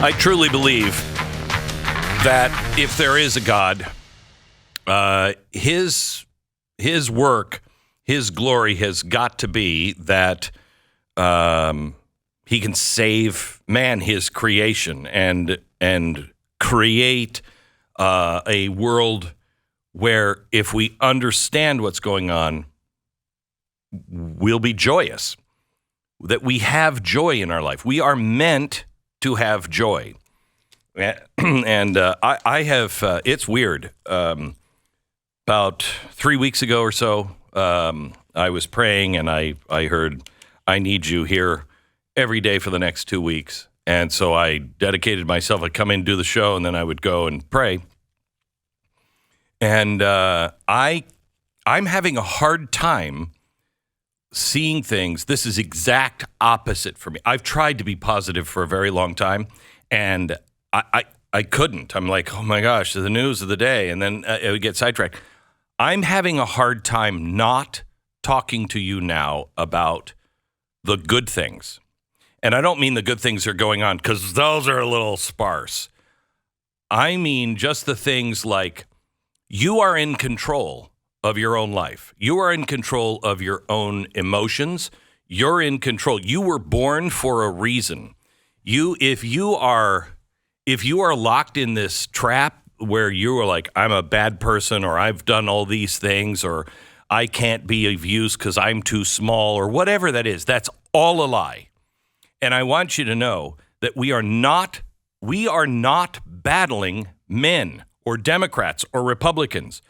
I truly believe that if there is a God, his work, his glory has got to be that he can save man, his creation, and create a world where if we understand what's going on, we'll be joyous. That we have joy in our life. We are meant to have joy. And I have, it's weird. About 3 weeks ago or so, I was praying and I heard, I need you here every day for the next 2 weeks. And so I dedicated myself. I'd come in and do the show, and then I would go and pray. And I'm having a hard time seeing things. This is exact opposite for me. I've tried to be positive for a very long time, and I couldn't. I'm like, oh my gosh, the news of the day, and then it would get sidetracked. I'm having a hard time not talking to you now about the good things. And I don't mean the good things that are going on, because those are a little sparse. I mean just the things like you are in control of your own life. You are in control of your own emotions. You're in control. You were born for a reason. If you are locked in this trap where you are like, I'm a bad person, or I've done all these things, or I can't be of use because I'm too small, or whatever that is, that's all a lie. And I want you to know that we are not battling men or Democrats or Republicans.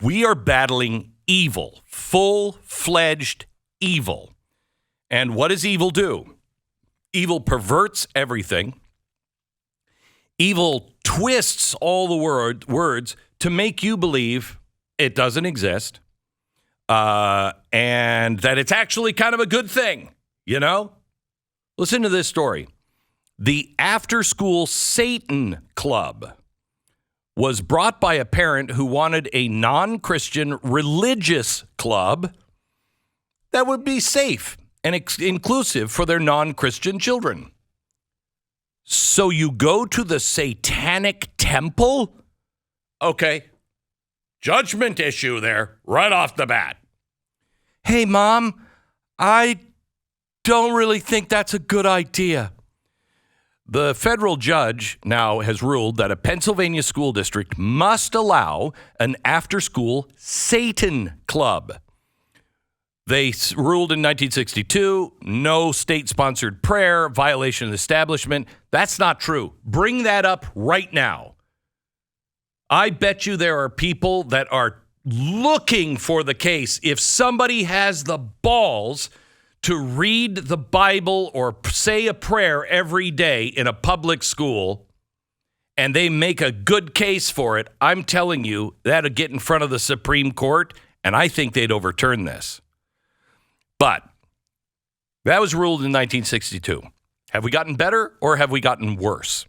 We are battling evil, full-fledged evil. And what does evil do? Evil perverts everything. Evil twists all the words to make you believe it doesn't exist, and that it's actually kind of a good thing, you know? Listen to this story. The Afterschool Satan Club was brought by a parent who wanted a non-Christian religious club that would be safe and inclusive for their non-Christian children. So you go to the Satanic Temple? Okay. Judgment issue there, right off the bat. Hey, Mom, I don't really think that's a good idea. The federal judge now has ruled that a Pennsylvania school district must allow an after-school Satan club. They ruled in 1962, no state-sponsored prayer, violation of the establishment. That's not true. Bring that up right now. I bet you there are people that are looking for the case. If somebody has the balls to read the Bible or say a prayer every day in a public school, and they make a good case for it, I'm telling you, that'll get in front of the Supreme Court, and I think they'd overturn this. But that was ruled in 1962. Have we gotten better or have we gotten worse?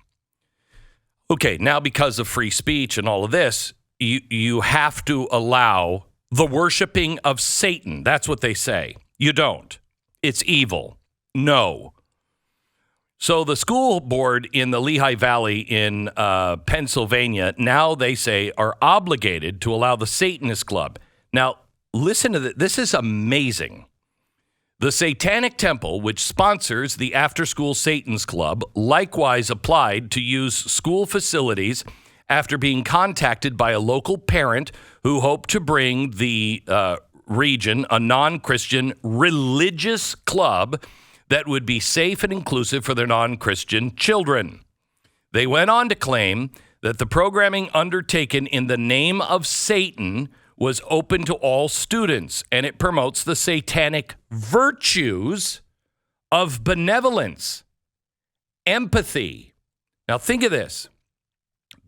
Okay, now because of free speech and all of this, you have to allow the worshiping of Satan. That's what they say. You don't. It's evil. No. So the school board in the Lehigh Valley in Pennsylvania, now they say are obligated to allow the Satanist Club. Now, listen to this. This is amazing. The Satanic Temple, which sponsors the Afterschool Satan's Club, likewise applied to use school facilities after being contacted by a local parent who hoped to bring the region a non-Christian religious club that would be safe and inclusive for their non-Christian children. They went on to claim that the programming undertaken in the name of Satan was open to all students, and it promotes the satanic virtues of benevolence, empathy. Now think of this.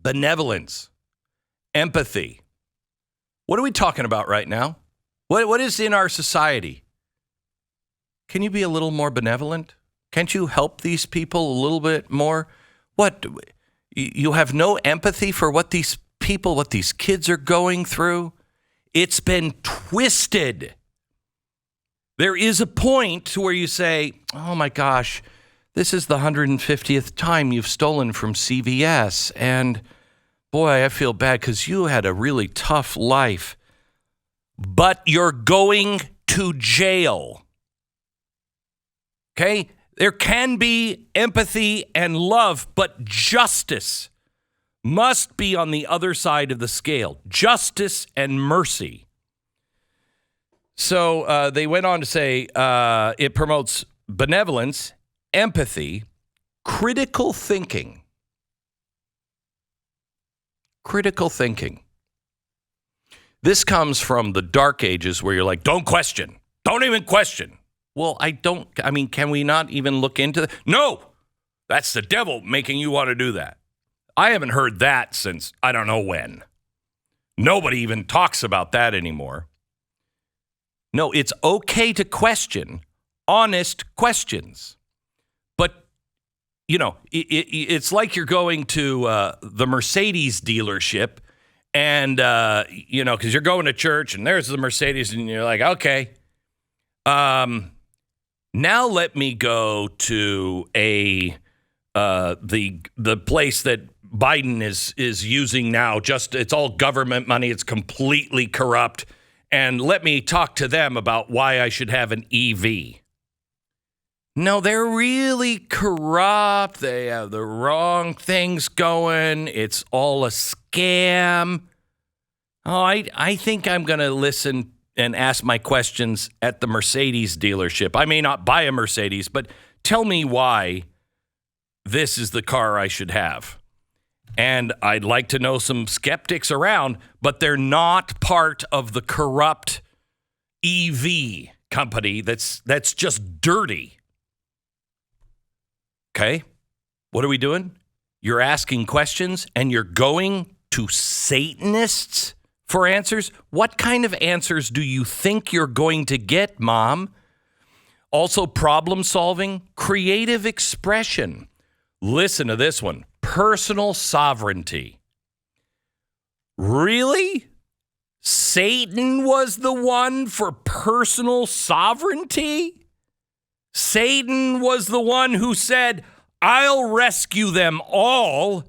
Benevolence, empathy. What are we talking about right now? What is in our society? Can you be a little more benevolent? Can't you help these people a little bit more? What? You have no empathy for what these people, what these kids are going through? It's been twisted. There is a point to where you say, oh my gosh, this is the 150th time you've stolen from CVS. And boy, I feel bad because you had a really tough life. But you're going to jail. Okay? There can be empathy and love, but justice must be on the other side of the scale. Justice and mercy. So they went on to say it promotes benevolence, empathy, critical thinking. Critical thinking. This comes from the dark ages where you're like, don't question. Don't even question. Well, can we not even look into that? No, that's the devil making you want to do that. I haven't heard that since I don't know when. Nobody even talks about that anymore. No, it's okay to question honest questions. But, it's like you're going to the Mercedes dealership and, because you're going to church and there's the Mercedes and you're like, okay, now let me go to the place that Biden is using now. It's all government money. It's completely corrupt. And let me talk to them about why I should have an EV. No, they're really corrupt. They have the wrong things going. It's all a scam. Oh, I think I'm going to listen and ask my questions at the Mercedes dealership. I may not buy a Mercedes, but tell me why this is the car I should have. And I'd like to know some skeptics around, but they're not part of the corrupt EV company that's just dirty. Okay? What are we doing? You're asking questions and you're going to Satanists for answers? What kind of answers do you think you're going to get, Mom? Also, problem solving, creative expression. Listen to this one. Personal sovereignty. Really? Satan was the one for personal sovereignty? Satan was the one who said, I'll rescue them all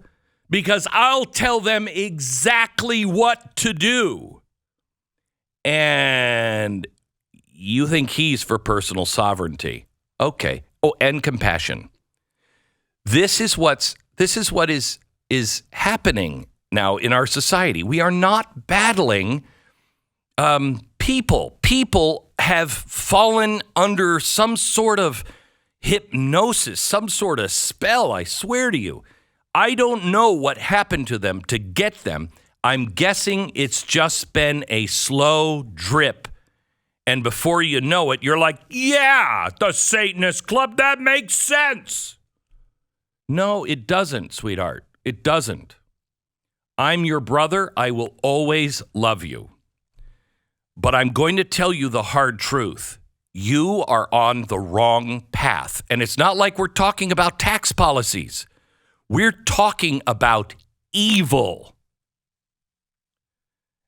because I'll tell them exactly what to do. And you think he's for personal sovereignty. Okay. Oh, and compassion. This is what is happening now in our society. We are not battling people. People have fallen under some sort of hypnosis, some sort of spell, I swear to you. I don't know what happened to them to get them. I'm guessing it's just been a slow drip. And before you know it, you're like, yeah, the Satanist Club, that makes sense. No, it doesn't, sweetheart. It doesn't. I'm your brother. I will always love you. But I'm going to tell you the hard truth. You are on the wrong path. And it's not like we're talking about tax policies. We're talking about evil.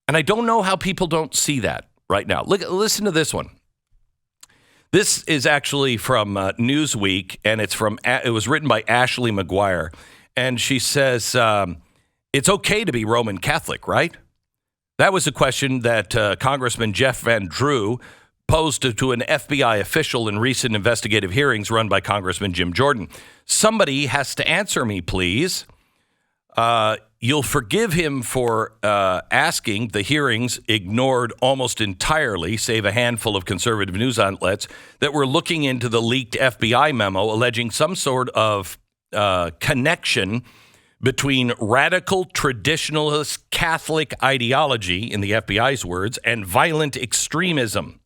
And I don't know how people don't see that right now. Listen to this one. This is actually from Newsweek, and it was written by Ashley McGuire. And she says, it's okay to be Roman Catholic, right? That was a question that Congressman Jeff Van Drew posed to an FBI official in recent investigative hearings run by Congressman Jim Jordan. Somebody has to answer me, please. You'll forgive him for asking. The hearings ignored almost entirely, save a handful of conservative news outlets that were looking into the leaked FBI memo alleging some sort of connection between radical traditionalist Catholic ideology, in the FBI's words, and violent extremism.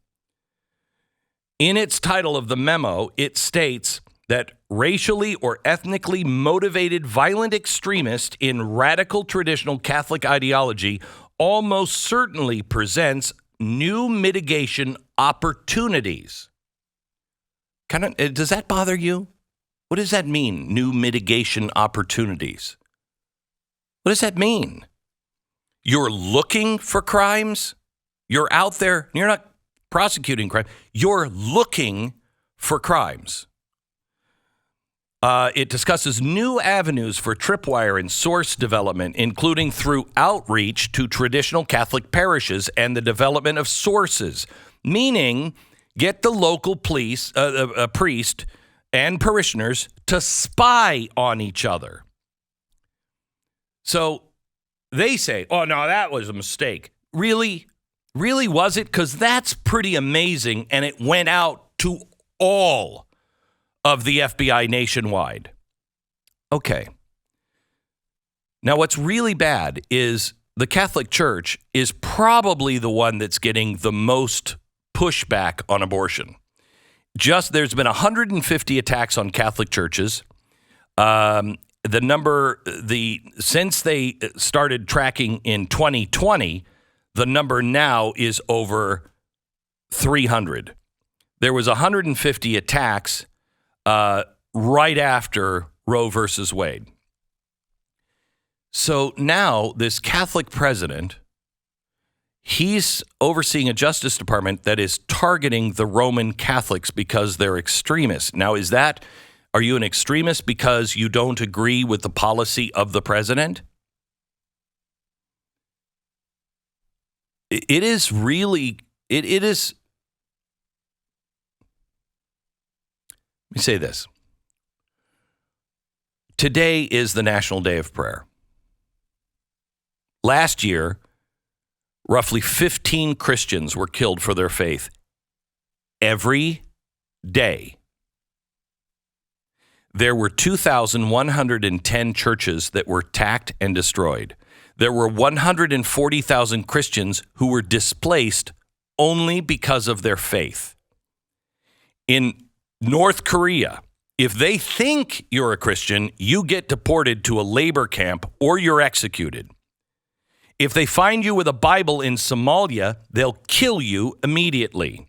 In its title of the memo, it states that racially or ethnically motivated violent extremist in radical traditional Catholic ideology almost certainly presents new mitigation opportunities. Does that bother you? What does that mean, new mitigation opportunities? What does that mean? You're looking for crimes? You're out there, you're not prosecuting crime. You're looking for crimes. It discusses new avenues for tripwire and source development, including through outreach to traditional Catholic parishes and the development of sources, meaning get the local priest and parishioners to spy on each other. So they say, oh, no, that was a mistake. Really? Really was it? Because that's pretty amazing, and it went out to all of the FBI nationwide. Okay. Now, what's really bad is the Catholic Church is probably the one that's getting the most pushback on abortion. There's been 150 attacks on Catholic churches. Since they started tracking in 2020, the number now is over 300. There was 150 attacks right after Roe versus Wade. So now this Catholic president, he's overseeing a Justice Department that is targeting the Roman Catholics because they're extremists. Now, are you an extremist because you don't agree with the policy of the president? It is. Let me say this. Today is the National Day of Prayer. Last year, roughly 15 Christians were killed for their faith every day. There were 2,110 churches that were attacked and destroyed. There were 140,000 Christians who were displaced only because of their faith. In North Korea, if they think you're a Christian, you get deported to a labor camp or you're executed. If they find you with a Bible in Somalia, they'll kill you immediately.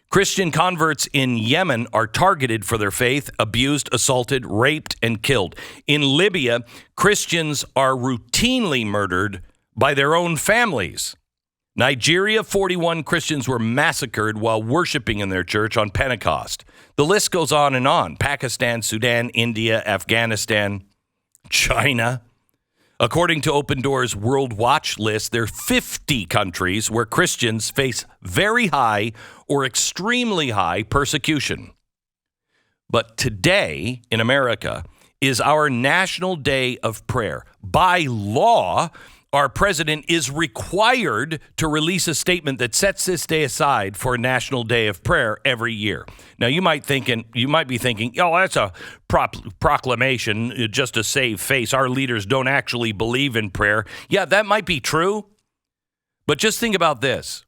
Christian converts in Yemen are targeted for their faith, abused, assaulted, raped, and killed. In Libya, Christians are routinely murdered by their own families. Nigeria, 41 Christians were massacred while worshiping in their church on Pentecost. The list goes on and on. Pakistan, Sudan, India, Afghanistan, China. According to Open Doors World Watch list, there are 50 countries where Christians face very high or extremely high persecution. But today in America is our National Day of Prayer. By law, our president is required to release a statement that sets this day aside for a National Day of Prayer every year. Now, you might be thinking, oh, that's a proclamation just to save face. Our leaders don't actually believe in prayer. Yeah, that might be true. But just think about this.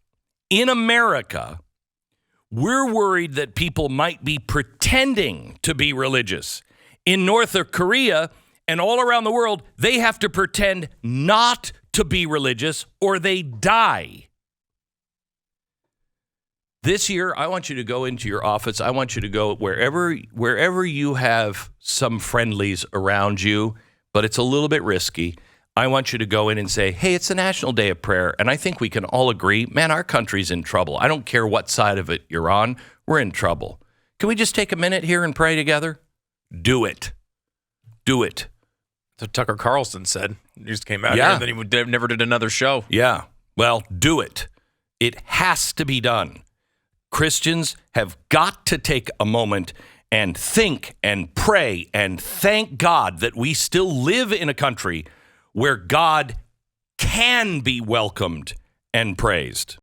In America, we're worried that people might be pretending to be religious. In North Korea and all around the world, they have to pretend not to be religious or they die. This year, I want you to go into your office. I want you to go wherever you have some friendlies around you, but it's a little bit risky. I want you to go in and say, hey, it's a National Day of Prayer, and I think we can all agree, man, our country's in trouble. I don't care what side of it you're on. We're in trouble. Can we just take a minute here and pray together? Do it. Do it. That's what Tucker Carlson said. He just came out here and then he never did another show. Yeah. Well, do it. It has to be done. Christians have got to take a moment and think and pray and thank God that we still live in a country where God can be welcomed and praised.